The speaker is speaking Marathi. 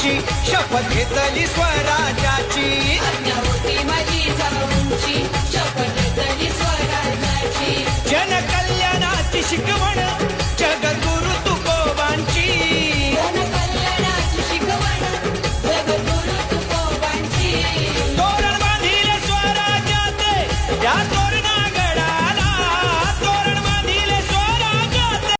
उंची शपथ घेतली स्वराज्याची आज्ञा होती माझी जाऊंची शपथ घेतली स्वराज्याची जनकल्याणाची शिकवण जगद्गुरु तुकोबांची जनकल्याणाची शिकवण जगद्गुरु तुकोबांची तोरण बांधील स्वराज्याचे या